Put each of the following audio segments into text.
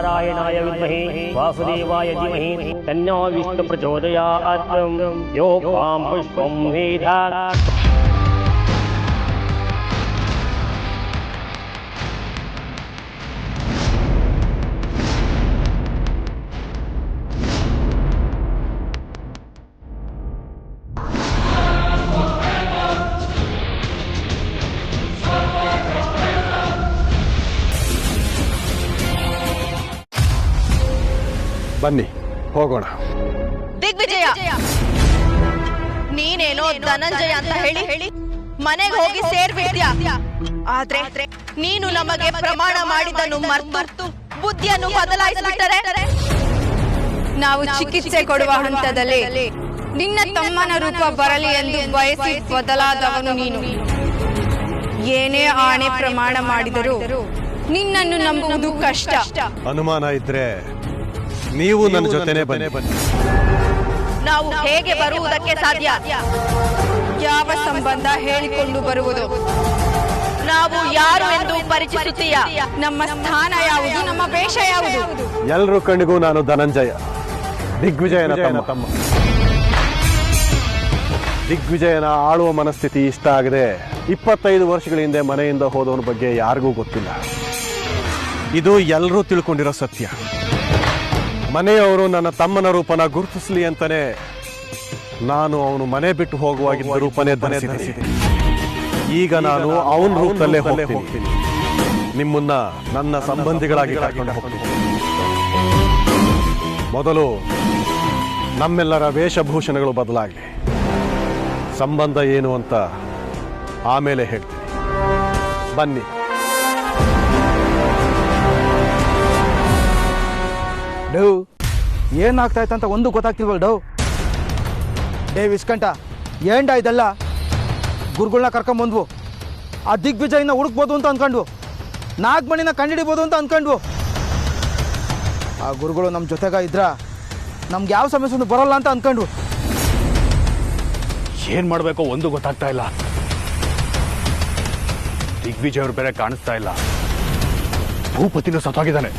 नारायणाय विद्महे वासुदेवाय धीमहि तन्नो विष्णु प्रचोदयात् यो वां पुष्पं वेदात् ಬನ್ನಿ ಹೋಗೋಣ. ದಿಗ್ವಿಜಯ, ನೀನೇನೋ ಧನಂಜಯ ಅಂತ ಹೇಳಿ ಮನೆಗೆ ಹೋಗಿ ಸೇರ್ಬಿಡ್ತೀಯ. ಆದ್ರೆ ನೀನು ನಮಗೆ ಪ್ರಮಾಣ ಮಾಡಿದನ್ನು ಮರ್ತು ಬುದ್ಧಿಯನ್ನು ಬದಲಾಯಿಸಿಬಿಟ್ಟರೆ ನಾವು ಚಿಕಿತ್ಸೆ ಕೊಡುವ ಹಂತದಲ್ಲಿ ನಿನ್ನ ತಮ್ಮನ ರೂಪ ಬರಲಿ ಎಂದು ಬಯಸಿ ಬದಲಾದವನು ನೀನು. ಏನೇ ಆಣೆ ಪ್ರಮಾಣ ಮಾಡಿದರೂ ನಿನ್ನನ್ನು ನಂಬುವುದು ಕಷ್ಟ. ಅನುಮಾನ ಇದ್ರೆ ನೀವು ನನ್ನ ಜೊತೆನೆ ಬನ್ನಿ. ನಾವು ಹೇಗೆ ಬರುವುದಕ್ಕೆ ಸಾಧ್ಯ? ಯಾವ ಸಂಬಂಧ ಹೇಳಿಕೊಂಡು ಬರುವುದು? ನಾವು ಯಾರು ಎಂದು ಪರಿಚಯಿಸುತ್ತೀಯ? ನಮ್ಮ ಸ್ಥಾನ ಯಾವುದು? ನಮ್ಮ ವೇಷ ಯಾವುದು? ಎಲ್ಲರೂ ಕಣ್ಣಿಗೂ ನಾನು ಧನಂಜಯ, ದಿಗ್ವಿಜಯನ ತಮ್ಮ. ದಿಗ್ವಿಜಯನ ಆಳುವ ಮನಸ್ಥಿತಿ ಇಷ್ಟ ಆಗದೆ 25 ವರ್ಷಗಳ ಹಿಂದೆ ಮನೆಯಿಂದ ಹೋದವನ ಬಗ್ಗೆ ಯಾರಿಗೂ ಗೊತ್ತಿಲ್ಲ. ಇದು ಎಲ್ಲರೂ ತಿಳ್ಕೊಂಡಿರೋ ಸತ್ಯ. ಮನೆಯವರು ನನ್ನ ತಮ್ಮನ ರೂಪನ ಗುರುತಿಸಲಿ ಅಂತಾನೆ ನಾನು ಅವನು ಮನೆ ಬಿಟ್ಟು ಹೋಗುವಾಗಿದ್ದ ರೂಪನೇ ಧರಿಸಿದೆ. ಈಗ ನಾನು ಅವನ ರೂಪದಲ್ಲೇ ಹೋಗ್ತೀನಿ. ನಿಮ್ಮನ್ನ ನನ್ನ ಸಂಬಂಧಿಗಳಾಗಿ ಕರ್ಕೊಂಡು ಹೋಗ್ತೀನಿ. ಮೊದಲು ನಮ್ಮೆಲ್ಲರ ವೇಷಭೂಷಣಗಳು ಬದಲಾಗಲಿ. ಸಂಬಂಧ ಏನು ಅಂತ ಆಮೇಲೆ ಹೇಳ್ತೀನಿ. ಬನ್ನಿ. ಡವ್ ಏನಾಗ್ತಾ ಇತ್ತಂತ ಒಂದು ಗೊತ್ತಾಗ್ತಿಲ್ವಲ್ಲ ಡವ್. ಡೇ ವಿಸ್ಕಂಠ, ಏಂಡ ಇದೆಲ್ಲ? ಗುರುಗಳನ್ನ ಕರ್ಕೊಂಬಂದ್ವು, ಆ ದಿಗ್ವಿಜಯನ ಹುಡುಕ್ಬೋದು ಅಂತ ಅಂದ್ಕೊಂಡ್ವು, ನಾಗಮಣಿನ ಕಂಡಿಡಿಬೋದು ಅಂತ ಅಂದ್ಕೊಂಡ್ವು. ಆ ಗುರುಗಳು ನಮ್ಮ ಜೊತೆಗ ಇದ್ರ ನಮ್ಗೆ ಯಾವ ಸಮಸ್ಯೆ ಬರೋಲ್ಲ ಅಂತ ಅಂದ್ಕೊಂಡ್ವು. ಏನ್ ಮಾಡ್ಬೇಕೋ ಒಂದು ಗೊತ್ತಾಗ್ತಾ ಇಲ್ಲ. ದಿಗ್ವಿಜಯ್ ಅವ್ರು ಬೇರೆ ಕಾಣಿಸ್ತಾ ಇಲ್ಲ. ಭೂಪತಿನೂ ಸತ್ತೋಗಿದ್ದಾನೆ.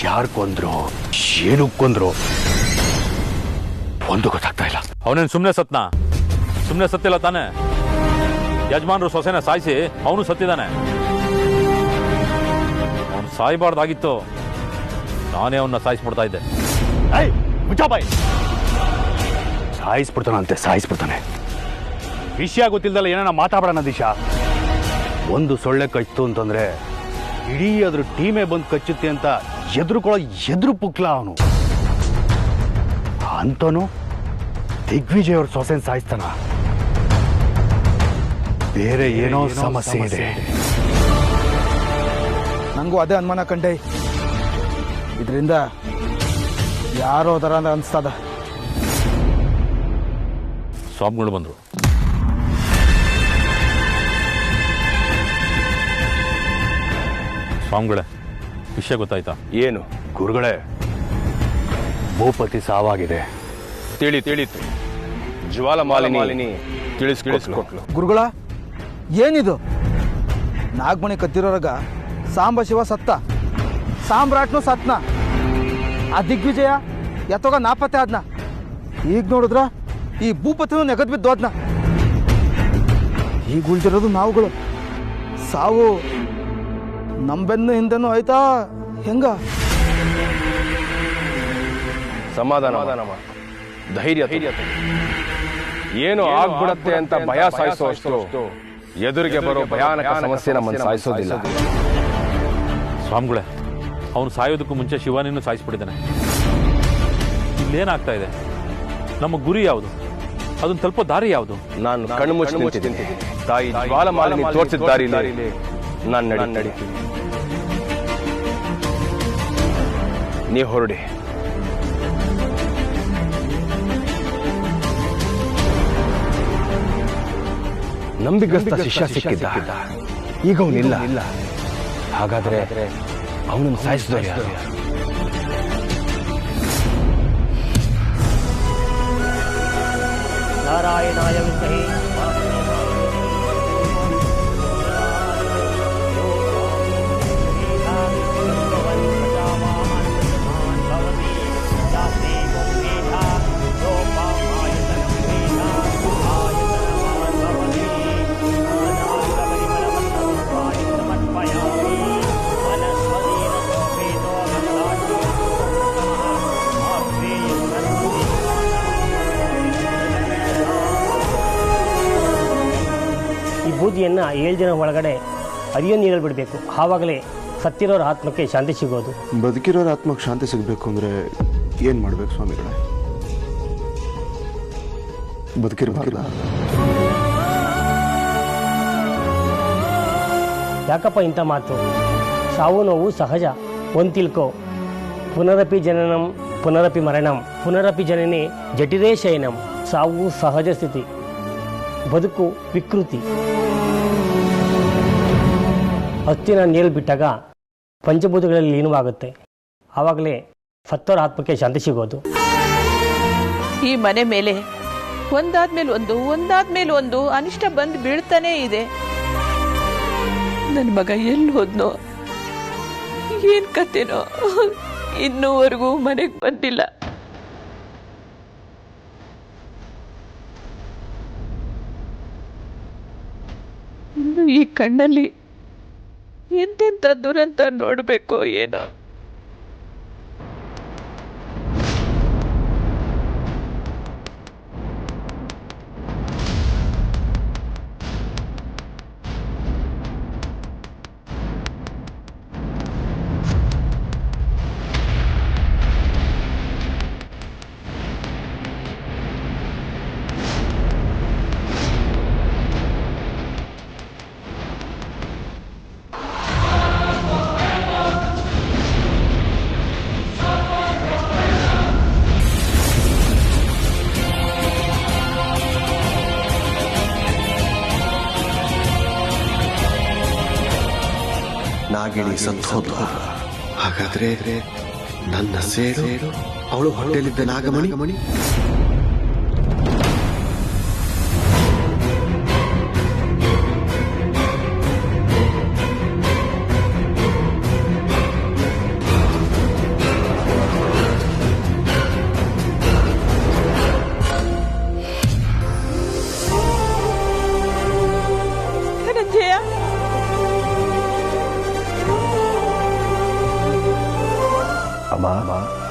ಯಾರು ಕೊಂದ್ರು, ಏನು ಕೊಂದ್ರು ಒಂದು ಗೊತ್ತಾಗ್ತಾ ಇಲ್ಲ. ಅವನೇನು ಸುಮ್ಮನೆ ಸತ್ತಿಲ್ಲ ತಾನೆ? ಯಜಮಾನ್ರು ಸೊಸೆನ ಸಾಯಿಸಿ ಅವನು ಸತ್ತಿದ್ದಾನೆ. ಅವನು ಸಾಯಬಾರ್ದಾಗಿತ್ತು, ನಾನೇ ಅವನ್ನ ಸಾಯಿಸ್ಬಿಡ್ತಾ ಇದ್ದೆ. ಸಾಯಿಸ್ಬಿಡ್ತಾನೆ. ವಿಷಯ ಗೊತ್ತಿಲ್ದಲ್ಲ ಏನಾನ ಮಾತಾಡೋಣ ದಿಶಾ. ಒಂದು ಸೊಳ್ಳೆ ಕಚ್ತು ಅಂತಂದ್ರೆ ಇಡೀ ಅದ್ರ ಟೀಮೇ ಬಂದು ಕಚ್ಚುತ್ತೆ ಅಂತ ಎದುರು ಪುಕ್ಲ ಅವನು. ಅಂತನೂ ದಿಗ್ವಿಜಯ್ ಅವ್ರ ಸೊಸೆನ್ ಸಾಯಿಸ್ತಾನ. ಬೇರೆ ಏನೋ ಸಮಸ್ಯೆ ಇದೆ. ನನಗೂ ಅದೇ ಅನುಮಾನ ಕಂಡೆ. ಇದರಿಂದ ಯಾರೋ ಅದರ ಅನಿಸ್ತದ. ಸ್ವಾಮಿಗಳು ಬಂದ್ರು. ಸ್ವಾಮಿಗಳೇ, ವಿಷಯ ಗೊತ್ತಾಯ್ತಾ? ಏನು ಗುರುಗಳೇ? ಭೂಪತಿ ಸಾವಾಗಿದೆ. ತಿಳಿತು. ಜ್ವಾಲಮಾಲಿನಿ ತಿಳಿಸ್ಕೊಟ್ಲು. ಗುರುಗಳ, ಏನಿದು? ನಾಗಮಣಿ ಕತ್ತಿರೋರಾಗ ಸಾಂಬ ಶಿವ ಸತ್ತ, ಸಾಮ್ರಾಟ್ನು ಸತ್ನ, ಆ ದಿಗ್ವಿಜಯ ಎತ್ತೋಗ ನಾಪತ್ತೆ ಆದ್ನ. ಈಗ ನೋಡಿದ್ರ ಈ ಭೂಪತಿನೂ ನೆಗದ್ ಬಿದ್ದೋದ್ನ. ಈಗ ಉಳಿದಿರೋದು ನಾವುಗಳು. ಸಾವು ನಂಬೆನ್ನು ಹಿಂದೆನೂ ಆಯ್ತಾ ಹೆಂಗ? ಸಮಾಧಾನ ಧೈರ್ಯ. ಏನು ಆಗ್ಬಿಡತ್ತೆ ಅಂತ ಭಯ ಸಾಯಿಸೋಷ್ಟು ಎದುರಿಗೆ ಬರೋ ಭಯಾನಕ ಸಮಸ್ಯೆ ನಮ್ಮನ್ನು ಸಾಯಿಸೋದಿಲ್ಲ. ಸ್ವಾಮಿಗಳೇ, ಅವನು ಸಾಯೋದಕ್ಕೂ ಮುಂಚೆ ಶಿವನನ್ನು ಸಾಯಿಸ್ಬಿಟ್ಟಿದ್ದಾನೆ. ಇಲ್ಲೇನಾಗ್ತಾ ಇದೆ? ನಮ್ಮ ಗುರಿ ಯಾವುದು? ಅದನ್ನು ತಲುಪೋ ದಾರಿ ಯಾವುದು? ನಾನು ಕಣ್ಣು ಮುಚ್ಚಿ ನಿಂತಿದ್ದೀನಿ. ತಾಯಿ ಜ್ವಾಲಮಾಲಿನಿ ತೋರಿಸಿದ ದಾರಿಯಲ್ಲಿ ನಾನು ನಡೀತೀನಿ. ನೀವು ಹೊರಡಿ. ನಂಬಿಗಸ್ತ ಶಿಷ್ಯ ಸಿಕ್ಕಿದ್ದ, ಈಗ ಅವನಿಲ್ಲ. ಹಾಗಾದ್ರೆ ಅವನನ್ನು ಸಾಯಿಸಿದವರು ಯಾರು? नारायणाय विद्महे ಬೂದಿಯನ್ನು 7 ದಿನ ಒಳಗಡೆ ಅರಿಯೋ ನೀರಲ್ಲಿ ಬಿಡಬೇಕು. ಆವಾಗಲೇ ಸತ್ತಿರೋರ ಆತ್ಮಕ್ಕೆ ಶಾಂತಿ ಸಿಗೋದು. ಬದುಕಿರೋರ ಆತ್ಮಕ್ಕೆ ಶಾಂತಿ ಸಿಗಬೇಕು ಅಂದರೆ ಏನು ಮಾಡಬೇಕು ಸ್ವಾಮಿಗಳೇ? ಬದುಕಿರಬಾರ್ದ? ಯಾಕಪ್ಪ ಇಂಥ ಮಾತು? ಸಾವು ನೋವು ಸಹಜ, ಒಂದು ತಿಳ್ಕೊ. ಪುನರಪಿ ಜನನಂ ಪುನರಪಿ ಮರಣಂ ಪುನರಪಿ ಜನನೇ ಜಟಿಲೇ ಶಯನಂ. ಸಾವು ಸಹಜ ಸ್ಥಿತಿ, ಬದುಕು ವಿಕೃತಿ. ಹತ್ತಿನ ನೀರು ಬಿಟ್ಟಾಗ ಪಂಚಭೂತಗಳಲ್ಲಿ ಲೀನವಾಗುತ್ತೆ. ಆವಾಗಲೇ ಸತ್ತೋರ ಆತ್ಮಕ್ಕೆ ಶಾಂತಿ ಸಿಗೋದು. ಈ ಮನೆ ಮೇಲೆ ಒಂದಾದ್ಮೇಲೆ ಒಂದು ಅನಿಷ್ಟ ಬಂದು ಬೀಳ್ತಾನೇ ಇದೆ. ನನ್ನ ಮಗ ಎಲ್ಲಿ ಹೋದ್ನೋ, ಏನ್ ಕತೆನೋ, ಇನ್ನೂವರೆಗೂ ಮನೆಗೆ ಬಂದಿಲ್ಲ. ಇನ್ನು ಈ ಕಣ್ಣಲ್ಲಿ ಎಂತೆಂಥ ದುರಂತ ನೋಡಬೇಕೋ ಏನೋ. ನಾಗಿಣಿ ಸತ್ತೋದ್ಲು. ಹಾಗಾದ್ರೆ ನನ್ನ ಸೇಡು ಅವಳು ಹೊಟ್ಟೆಲಿದ್ದ ನಾಗಮಣಿ.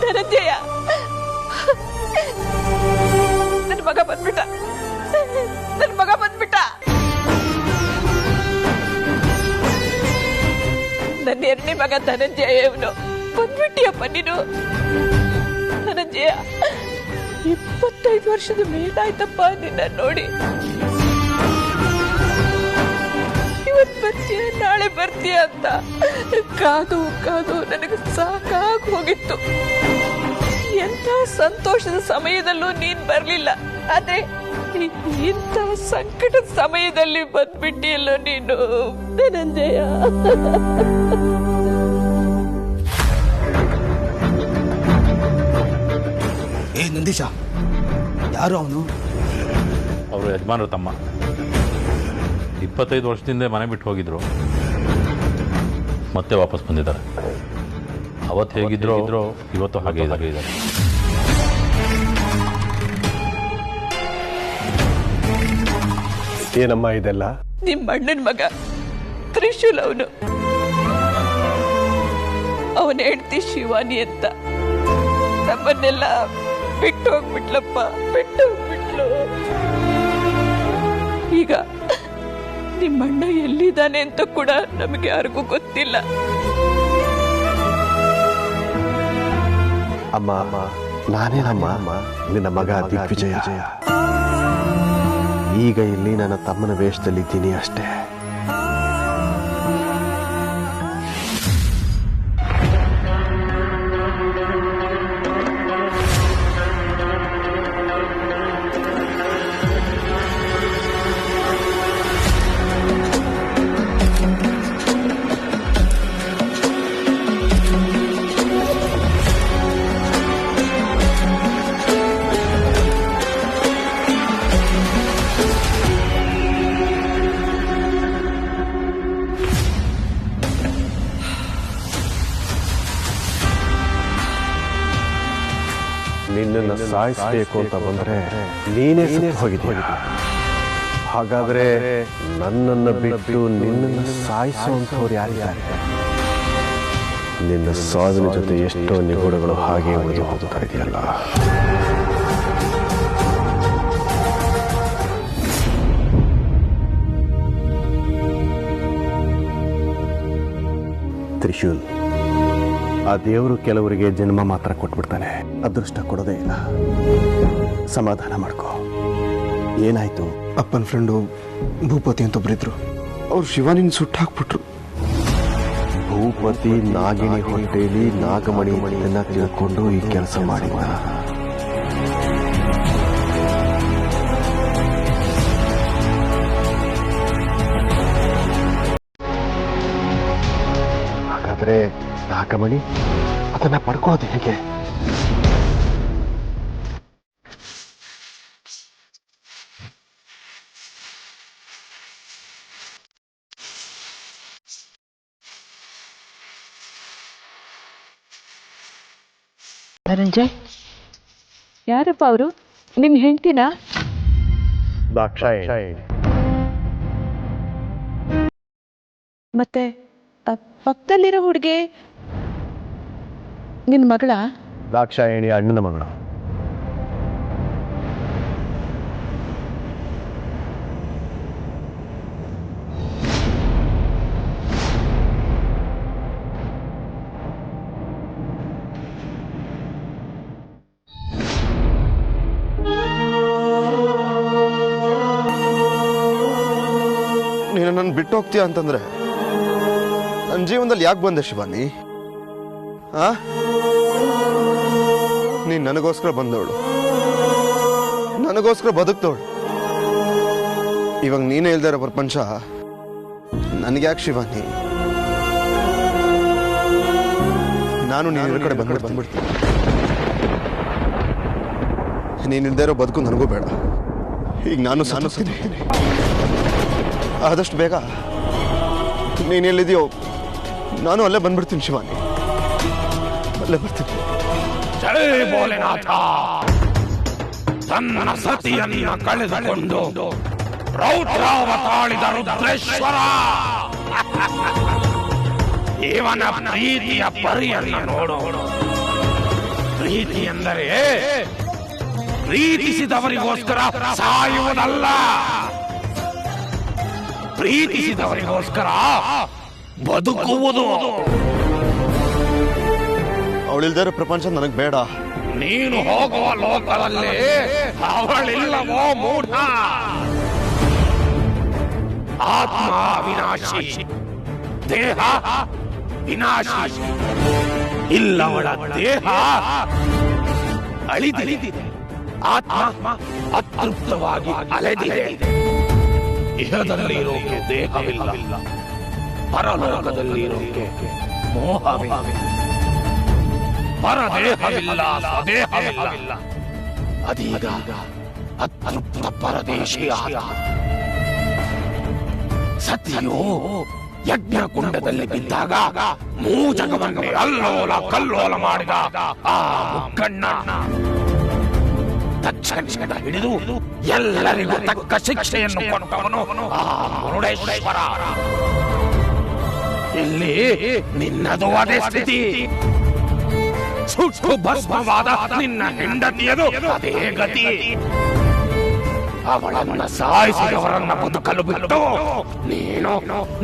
ಧನಂಜಯ, ನನ್ನ ಮಗ ಬಂದ್ಬಿಟ್ಟ. ನನ್ನ 2ನೇ ಮಗ ಧನಂಜಯ. ಇವನು ಬಂದ್ಬಿಟ್ಟಿಯಪ್ಪ ನೀನು. ಧನಂಜಯ, 25 ವರ್ಷದ ಮೇಲಾಯ್ತಪ್ಪ ನಿನ್ನ ನೋಡಿ. ಇವತ್ತು ಬರ್ತೀಯ, ನಾಳೆ ಬರ್ತೀಯ ಅಂತ ಕಾದು ನನಗೆ ಸಾಕಾಗಿ ಹೋಗಿತ್ತು. ಎಂಥ ಸಂತೋಷದ ಸಮಯದಲ್ಲೂ ನೀನ್ ಬರ್ಲಿಲ್ಲ. ಆದ್ರೆ ಇಂಥ ಸಂಕಟದ ಸಮಯದಲ್ಲಿ ಬಂದ್ಬಿಟ್ಟಿಯಲ್ಲೋ ನೀನು ಧನಂಜಯ. ನಂದೀಶ, ಯಾರು ಅವನು? ಅವರು ಯಜಮಾನರು ತಮ್ಮ. 25 ವರ್ಷದಿಂದ ಮನೆ ಬಿಟ್ಟು ಹೋಗಿದ್ರು, ಮತ್ತೆ ವಾಪಸ್ ಬಂದಿದ್ದಾರೆ. ಅವತ್ತು ಹೇಗಿದ್ರು ಇವತ್ತು ಹಾಗೆ ಇದ್ದಾರೆ. ಏನಮ್ಮ ಇದೆಲ್ಲ? ನಿಮ್ಮ ಅಣ್ಣನ ಮಗ ತ್ರಿಶೂಲ್ ಅವನು. ಅವನ ಹೆಂಡತಿ ಶಿವಾನಿ ಅಂತ. ನಮ್ಮನ್ನೆಲ್ಲ ಬಿಟ್ಟು ಹೋಗ್ಬಿಟ್ಲಪ್ಪ, ಬಿಟ್ಟು ಹೋಗ್ಬಿಟ್ಲು. ಈಗ ನಿಮ್ಮಣ್ಣ ಎಲ್ಲಿದ್ದಾನೆ ಅಂತ ಕೂಡ ನಮಗೆ ಯಾರಿಗೂ ಗೊತ್ತಿಲ್ಲ. ಅಮ್ಮ, ನಾನೇನಮ್ಮ ನಿನ್ನ ಮಗ ದಿಗ್ವಿಜಯ. ಈಗ ಇಲ್ಲಿ ನನ್ನ ತಮ್ಮನ ವೇಷದಲ್ಲಿದ್ದೀನಿ ಅಷ್ಟೇ. ನಿನ್ನನ್ನು ಸಾಯಿಸಬೇಕು ಅಂತ ಬಂದರೆ ನೀನೇ ಸತ್ತು ಹೋಗಿದ್ದೀಯ. ಹಾಗಾದ್ರೆ ನನ್ನನ್ನು ಬಿಟ್ಟು ನಿನ್ನನ್ನು ಸಾಯಿಸುವಂಥವ್ರು ಯಾರಿದ್ದಾರೆ? ನಿನ್ನ ಸಾವಿನ ಜೊತೆ ಎಷ್ಟೋ ನಿಗೂಢಗಳು ಹಾಗೆ ಉಳಿದು ಹೋಗ್ತಾ ಇದೆಯಲ್ಲ. ತ್ರಿಶೂಲ್, ಆ ದೇವರು ಕೆಲವರಿಗೆ ಜನ್ಮ ಮಾತ್ರ ಕೊಟ್ಬಿಡ್ತಾನೆ, ಅದೃಷ್ಟ ಕೊಡೋದೇ ಇಲ್ಲ. ಸಮಾಧಾನ ಮಾಡ್ಕೋ. ಏನಾಯ್ತು? ಅಪ್ಪನ ಫ್ರೆಂಡು ಭೂಪತಿ ಅಂತ ಒಬ್ಬರಿದ್ರು, ಅವ್ರು ಶಿವಾನಿನ ಸುಟ್ಟಾಕ್ಬಿಟ್ರು. ಭೂಪತಿ ನಾಗಿಣಿ ಹೊಟ್ಟೆಯಲ್ಲಿ ನಾಗಮಣಿ ಮಣಿಯನ್ನ ತಿಳ್ಕೊಂಡು ಈ ಕೆಲಸ ಮಾಡಿದ. ಹಾಗಾದ್ರೆ ನಾಗಮಣಿ ಅದನ್ನ ಪಡ್ಕೊಳ್ಳೋದು ಹೇಗೆ? ಧನಂಜಯ್, ಯಾರಪ್ಪ ಅವರು? ನಿಮ್ ಹೆಂಡ್ತಿನಾ? ದಾಕ್ಷಾಯಣಿ. ಮತ್ತೆ ಪಕ್ಕದಲ್ಲಿರೋ ಹುಡುಗಿ ನಿನ್ ಮಗಳ? ದಾಕ್ಷಾಯಣಿ ಅಣ್ಣನ ಮಗಳು. ನೀನು ನನ್ನ ಬಿಟ್ಟು ಹೋಗ್ತೀಯ ಅಂತಂದ್ರೆ ನನ್ನ ಜೀವನದಲ್ಲಿ ಯಾಕೆ ಬಂದೆ ಶಿವಾನಿ? ನೀನ್ ನನಗೋಸ್ಕರ ಬಂದವಳು, ನನಗೋಸ್ಕರ ಬದುಕ್ತವಳು. ಇವಾಗ ನೀನೇ ಇಲ್ದೇ ಇರೋ ಪ್ರಪಂಚ ನನಗ್ಯಾಕೆ ಶಿವಾನಿ? ನಾನು ನೀನಿರೋ ಕಡೆ ಬಂದ್ಬಿಡ್ತೀನಿ. ನೀನಿಲ್ದೇ ಇರೋ ಬದುಕು ನನಗೂ ಬೇಡ. ಈಗ ನಾನು ಸಾನಿಸ್ತೀನಿ. ಆದಷ್ಟು ಬೇಗ ನೀನು ಎಲ್ಲಿದೆಯೋ ನಾನು ಅಲ್ಲೇ ಬಂದ್ಬಿಡ್ತೀನಿ ಶಿವಾನಿ, ಅಲ್ಲೇ ಬರ್ತೀನಿ. ಜೈ ಭೋಲೆನಾಥ. ತನ್ನ ಸತಿಯನ್ನ ಕಳೆದುಕೊಂಡು ರೌದ್ರಾವತಾಳಿದ ರುದ್ರೇಶ್ವರ ಇವನ ಪ್ರೀತಿಯ ಪರಿಯನ್ನ ನೋಡು. ಪ್ರೀತಿ ಎಂದರೆ ಪ್ರೀತಿಸಿದವರಿಗೋಸ್ಕರ ಸಾಯುವುದಲ್ಲ, ಪ್ರೀತಿಸಿದವರಿಗೋಸ್ಕರ ಬದುಕುವುದು. ಅವಳಿಲ್ದೇ ಪ್ರಪಂಚ ನನಗೆ ಬೇಡ. ನೀನು ಹೋಗುವ ಲೋಕದಲ್ಲಿ ಅವಳಿಲ್ಲವೋ ಮೂಢ. ಆತ್ಮ ವಿನಾಶಿ, ದೇಹ ವಿನಾಶಿ. ಇಲ್ಲವಳ ದೇಹ ಅಳಿದಿದೆ, ಆತ್ಮ ಅತೃಪ್ತವಾಗಿ ಅಲೆದಿದೆ. ಇಹದಲ್ಲಿರೋಕೆ ದೇಹವಿಲ್ಲ, ಪರಲೋಕದಲ್ಲಿರೋಕೆ ಮೋಹವಿಲ್ಲ. ಪರದೇಹವಿಲ್ಲ, ಸ್ವದೇಹವಿಲ್ಲ. ಅದೀಗ ಅತೃಪ್ತ ಪರದೇಶಿಯಾದ. ಸತಿಯು ಯಜ್ಞಕುಂಡದಲ್ಲಿ ಬಿದ್ದಾಗ ಮೂಜಗವನ್ನೇ ಅಲ್ಲೋಲ ಕಲ್ಲೋಲ ಮಾಡಿದ ಆ ಮುಕ್ಕಣ್ಣ ತಕ್ಷಣದಿಂದ ಹಿಡಿದು ಎಲ್ಲರಿಗೂ ತಕ್ಕ ಶಿಕ್ಷೆಯನ್ನು ಕೊಟ್ಟವನು ಆ ಮುರುಡೇಶ್ವರ. ಇಲ್ಲಿ ನಿನ್ನದು ಅದೇ ಸ್ಥಿತಿ. ಸುಟ್ಟು ಭಸ್ಮವಾದ ನಿನ್ನ ಹೆಂಡತಿಯದು ಅದೇ ಗತಿ. ಅವಳನ್ನ ಸಾಯಿಸಿದವರನ್ನ ಬದುಕಲು ಬಿಟ್ಟು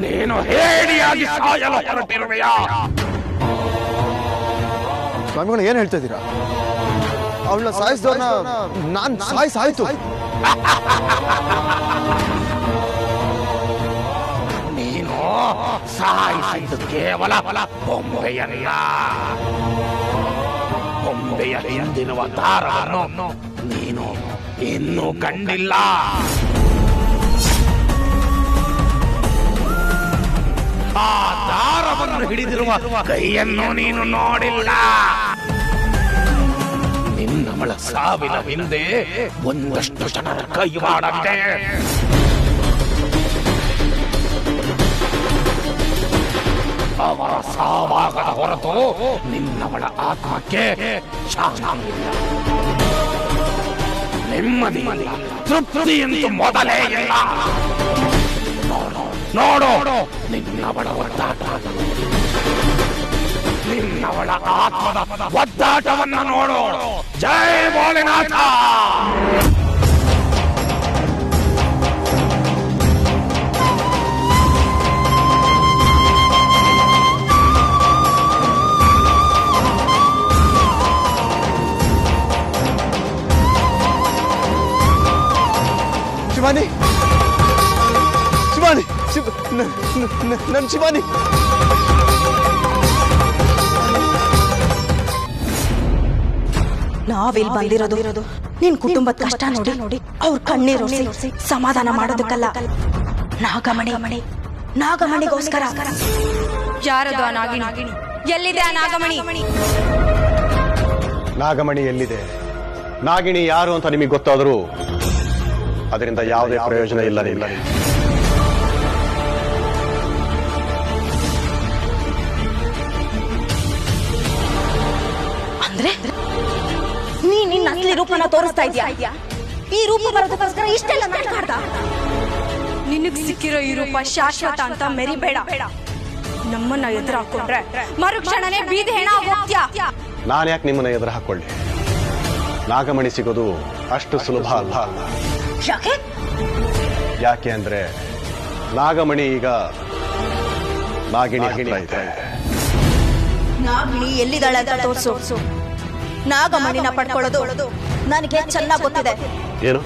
ನೀನು ಹೇಡಿಯಾಗಿ ಸಾಯಲು ಹೊರಟಿರುವೆಯಾ? ಸ್ವಾಮಿಗಳು ಏನ್ ಹೇಳ್ತಾ ಇದ್ದೀರಾ? ಅವಳನ್ನ ಸಾಯಿಸಿದವನ್ನ ನಾನ್ ಸಾಯಿಸಾಯ್ತು. ನೀನು ಸಾಯಿಸಿದ್ದು ಕೇವಲ ಬೊಂಬೆಯಲ್ಲ, ಬೊಂಬೆಯ ಹಿಂದಿರುವ ದಾರವನ್ನು ನೀನು ಇನ್ನೂ ಕಂಡಿಲ್ಲ. ಆ ದಾರವನ್ನು ಹಿಡಿದಿರುವ ಕೈಯನ್ನು ನೀನು ನೋಡಿಲ್ಲ. ನಿನ್ನವಳ ಸಾವಿನ ಹಿಂದೆ ಒಂದಷ್ಟು ಜನರ ಕೈವಾಡವಿದೆ. ಅವರ ಸಾವಾಗದ ಹೊರತು ನಿನ್ನವಳ ಆತ್ಮಕ್ಕೆ ಶಾಂತಿಯಿಲ್ಲ, ನೆಮ್ಮದಿ, ತೃಪ್ತಿ ಎಂದು ಮೊದಲೇ ಇಲ್ಲ. ನೋಡು ನಿನ್ನವಳ ಒದ್ದಾಟ, ನಿನ್ನವಳ ಆತ್ಮದ ಒದ್ದಾಟವನ್ನ ನೋಡು. ಜೈ ಭೋಲೆನಾಥ. ನನ್ ಶಿವಾನಿ. ನಾವಿಲ್ ಬಂದಿರೋದು ನಿನ್ ಕುಟುಂಬದ ಕಷ್ಟ ನೋಡಿ ಅವ್ರ ಕಣ್ಣೀರು ಸಮಾಧಾನ ಮಾಡೋದಕ್ಕಲ್ಲ, ನಾಗಮಣಿಗೋಸ್ಕರ. ಯಾರದು ಆ ನಾಗಿಣಿ? ಎಲ್ಲಿದೆ ಆ ನಾಗಮಣಿ? ನಾಗಮಣಿ ಎಲ್ಲಿದೆ, ನಾಗಿಣಿ ಯಾರು ಅಂತ ನಿಮಗೆ ಗೊತ್ತಾದರೂ ಅದರಿಂದ ಯಾವುದೇ ಪ್ರಯೋಜನ ಇಲ್ಲ. ಅಂದ್ರೆ ನೀನ್ ನಕಲಿ ರೂಪನ ತೋರಿಸ್ತಾ ಇದ್ಯಾ? ಈ ರೂಪ ಬರೋದಕ್ಕೋಸ್ಕರ ಇಷ್ಟೆಲ್ಲ ನಾಟಕ. ನಿನಗ್ ಸಿಕ್ಕಿರೋ ಈ ರೂಪ ಶಾಶ್ವತ ಅಂತ ಮೆರಿಬೇಡ. ನಮ್ಮನ್ನ ಎದುರು ಹಾಕೊಂಡ್ರೆ ಮರುಕ್ಷಣನೇ ಬೀದಿ ಹೆಣ ಹೋಗ್ತ್ಯಾ. ನಾನು ಯಾಕೆ ನಿಮ್ಮನ್ನ ಎದುರು ಹಾಕೊಳ್ಳಿ? ನಾಗಮಣಿ ಸಿಗೋದು ಅಷ್ಟು ಸುಲಭ ಅಲ್ಲ. ಯಾಕೆ ಅಂದ್ರೆ ನಾಗಮಣಿ ಈಗ ನಾಗಿಣಿ ಹತ್ರ ಇದೆ. ನಾಗಿಣಿ ಎಲ್ಲಿದ್ದಾಳೆ ಅಂತ ತೋರಿಸು. ನಾಗಮಣಿನ ಪಡ್ಕೊಳ್ಳೋದು ನನಗೆ ಚೆನ್ನಾಗಿ ಗೊತ್ತಿದೆ. ಏನು,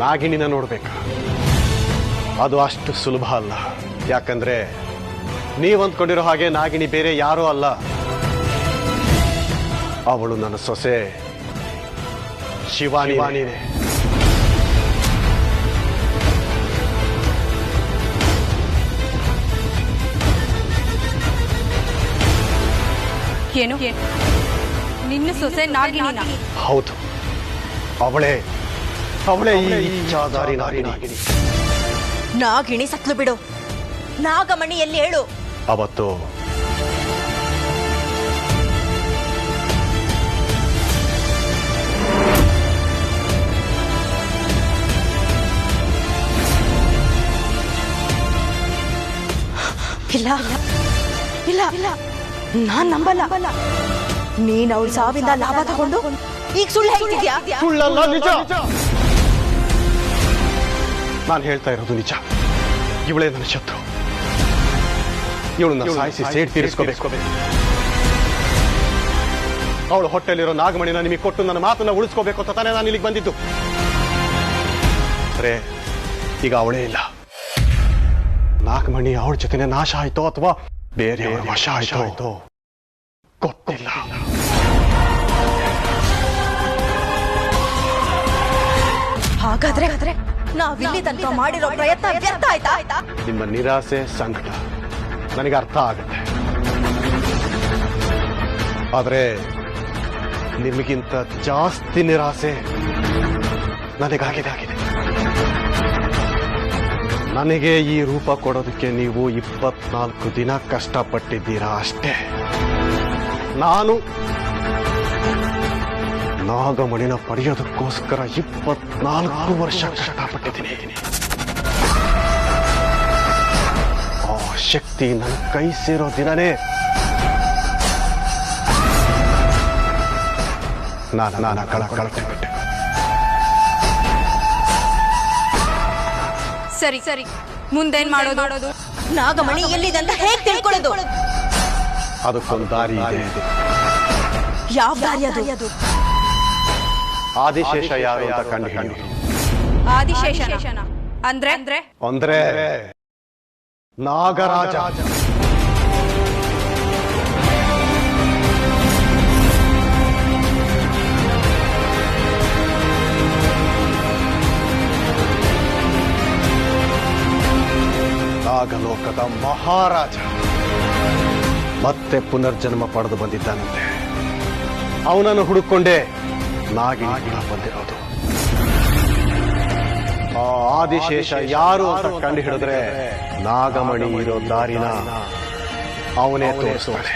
ನಾಗಿಣಿನ ನೋಡ್ಬೇಕಾ? ಅದು ಅಷ್ಟು ಸುಲಭ ಅಲ್ಲ. ಯಾಕಂದ್ರೆ ನೀವಂದ್ಕೊಂಡಿರೋ ಹಾಗೆ ನಾಗಿಣಿ ಬೇರೆ ಯಾರೂ ಅಲ್ಲ. ಅವಳು ನನ್ನ ಸೊಸೆ ಶಿವಾನಿ. ಏನು ನಿನ್ನ ಸೊಸೆ ನಾಗಿಣಿನ? ಹೌದು, ಅವಳೇ ಈ ಇಚ್ಛಾಧಾರಿ ನಾಗಿಣಿ. ನಾಗಿಣಿ ಸತ್ಲು ಬಿಡು, ನಾಗಮಣಿ ಎಲ್ಲಿ ಹೇಳು? ಅವತ್ತು ಇಲ್ಲ, ನಾನ್ ನಂಬಲ್ಲ. ನೀನ್ ಅವಳ ಸಾವಿಂದ ಲಾಭ ತಗೊಂಡು ಈಗ ಸುಳ್ಳು ಹೇಳ್ತಿದ್ಯಾ? ಸುಳ್ಳಲ್ಲ, ನಿಜ. ನಾನು ಹೇಳ್ತಾ ಇರೋದು ನಿಜ. ಇವಳೇ ನನ್ನ ಶತ್ರು. ಇವಳನ್ನ ಸಾಯಿಸಿ ಸೇಡ್ ತೀರಿಸ್ಕೋಬೇಕು. ಅವಳು ಹೊಟ್ಟೆಲಿರೋ ನಾಗಮಣಿನ ನಿಮಗೆ ಕೊಟ್ಟು ನನ್ನ ಮಾತನ್ನ ಉಳಿಸ್ಕೋಬೇಕು ಅಂತ ತಾನೇ ನಾನು ಇಲ್ಲಿಗೆ ಬಂದಿದ್ದು. ಅರೆ, ಈಗ ಅವಳೇ ಇಲ್ಲ. ನಾಗಮಣಿ ಅವಳ ಜೊತೆನೆ ನಾಶ ಆಯ್ತೋ ಅಥವಾ ಬೇರೆ ವಶ ಆಯ್ತೋ ಗೊತ್ತಿಲ್ಲ. ಹಾಗಾದ್ರೆ ನಾವಿಲ್ಲಿ ತನಕ ಮಾಡಿರೋ ಪ್ರಯತ್ನ ವ್ಯರ್ಥ ಆಯ್ತಾ? ನಿಮ್ಮ ನಿರಾಸೆ, ಸಂಕಟ ನನಗೆ ಅರ್ಥ ಆಗುತ್ತೆ. ಆದ್ರೆ ನಿಮಗಿಂತ ಜಾಸ್ತಿ ನಿರಾಸೆ ನನಗಾಗಿದೆ. ನನಗೆ ಈ ರೂಪ ಕೊಡೋದಕ್ಕೆ ನೀವು 24 ದಿನ ಕಷ್ಟಪಟ್ಟಿದ್ದೀರಾ ಅಷ್ಟೇ. ನಾನು ನಾಗಮಣಿನ ಪಡೆಯೋದಕ್ಕೋಸ್ಕರ 24 ವರ್ಷ ಕಷ್ಟಪಟ್ಟಿದ್ದೀನಿ. ಆ ಶಕ್ತಿ ನನ್ನ ಕೈ ಸೇರೋ ದಿನನೇ ನಾನು ಕಳಕಳಬಿಟ್ಟೆ. ಸರಿ, ಮುಂದೇನ್ ಮಾಡೋದು? ನಾಗಮಣಿ ಎಲ್ಲಿದೆ ಅಂತ ಹೇಗೆ ತಿಳ್ಕೊಳ್ಳೋದು? ಅದಕ್ಕೊಂದು ದಾರಿ ಇದೆ. ಯಾವ ದಾರಿ ಅದು? ಆದಿಶೇಷ ಯಾರು ಅಂತ ಕಂಡು ಹಿಡಿದು. ಆದಿಶೇಷನ ಅಂದ್ರೆ ನಾಗರಾಜ. ನಾಗಲೋಕದ ಮಹಾರಾಜ ಮತ್ತೆ ಪುನರ್ಜನ್ಮ ಪಡೆದು ಬಂದಿದ್ದಾನಂತೆ. ಅವನನ್ನು ಹುಡುಕೊಂಡೇ ನಾಗಿಣಿ ಕೂಡ ಬಂದಿರೋದು. ಆ ಆದಿಶೇಷ ಯಾರು ಅಂತ ಕಂಡು ಹಿಡಿದ್ರೆ ನಾಗಮಣಿ ಇರೋ ದಾರಿನ ಅವನೇ ತೋರಿಸ್ತಾನೆ.